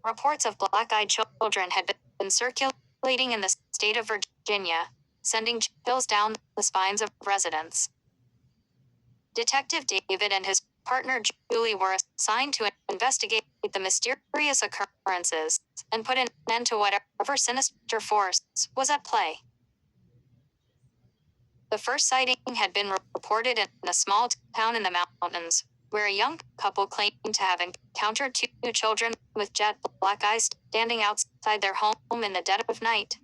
reports of black-eyed children had been circulating in the state of Virginia, sending chills down the spines of residents. Detective David and his partner Julie were assigned to investigate the mysterious occurrences and put an end to whatever sinister force was at play. The first sighting had been reported in a small town in the mountains, where a young couple claimed to have encountered two children with jet black eyes standing outside their home in the dead of night.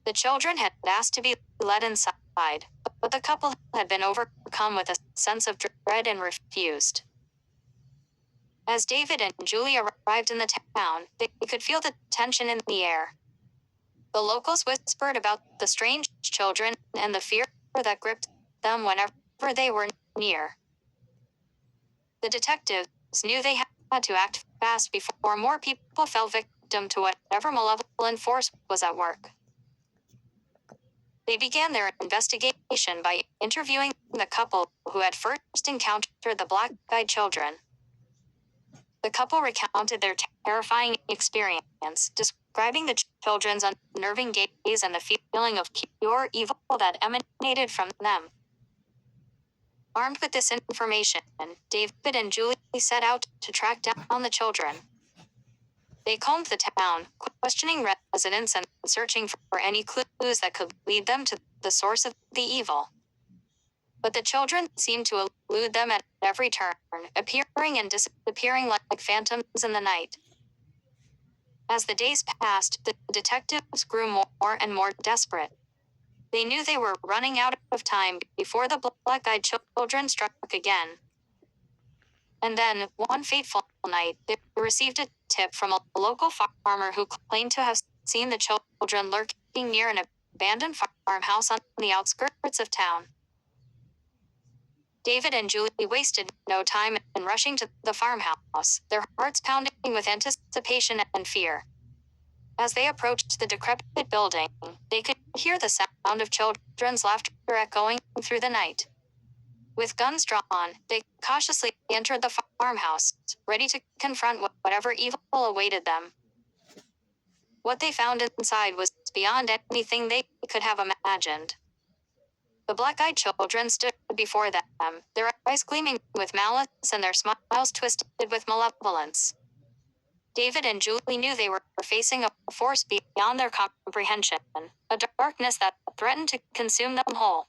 The children had asked to be let inside, but the couple had been overcome with a sense of dread and refused. As David and Julie arrived in the town, they could feel the tension in the air. The locals whispered about the strange children and the fear that gripped them whenever they were near. The detectives knew they had to act fast before more people fell victim to whatever malevolent force was at work. They began their investigation by interviewing the couple who had first encountered the black-eyed children. The couple recounted their terrifying experience, describing the children's unnerving gaze and the feeling of pure evil that emanated from them. Armed with this information, David and Julie set out to track down the children. They combed the town, questioning residents and searching for any clues that could lead them to the source of the evil. But the children seemed to elude them at every turn, appearing and disappearing like phantoms in the night. As the days passed, the detectives grew more and more desperate. They knew they were running out of time before the black-eyed children struck again. And then, one fateful night, they received a tip from a local farmer who claimed to have seen the children lurking near an abandoned farmhouse on the outskirts of town. David and Julie wasted no time in rushing to the farmhouse, their hearts pounding with anticipation and fear. As they approached the decrepit building, they could hear the sound of children's laughter echoing through the night. With guns drawn, they cautiously entered the farmhouse, ready to confront whatever evil awaited them. What they found inside was beyond anything they could have imagined. The black-eyed children stood before them, their eyes gleaming with malice and their smiles twisted with malevolence. David and Julie knew they were facing a force beyond their comprehension, a darkness that threatened to consume them whole.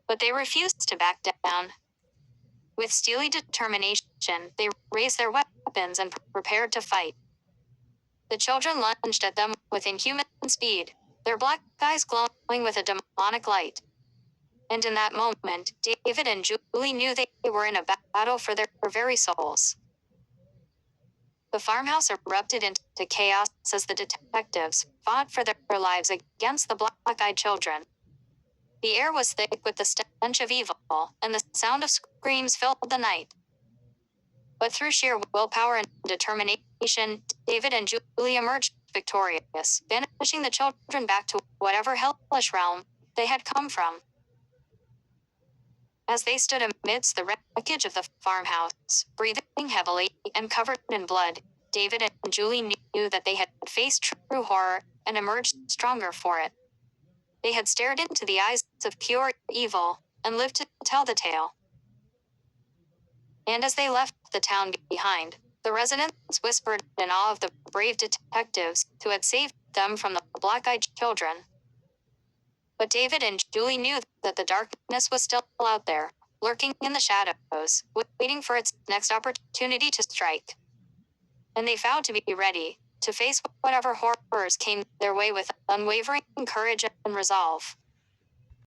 But they refused to back down. With steely determination, they raised their weapons and prepared to fight. The children lunged at them with inhuman speed, their black eyes glowing with a demonic light. And in that moment, David and Julie knew they were in a battle for their very souls. The farmhouse erupted into chaos as the detectives fought for their lives against the black-eyed children. The air was thick with the stench of evil, and the sound of screams filled the night. But through sheer willpower and determination, David and Julie emerged victorious, banishing the children back to whatever hellish realm they had come from. As they stood amidst the wreckage of the farmhouse, breathing heavily and covered in blood, David and Julie knew that they had faced true horror and emerged stronger for it. They had stared into the eyes of pure evil and lived to tell the tale. And as they left the town behind, the residents whispered in awe of the brave detectives who had saved them from the black-eyed children. But David and Julie knew that the darkness was still out there, lurking in the shadows, waiting for its next opportunity to strike. And they vowed to be ready, to face whatever horrors came their way with unwavering courage and resolve.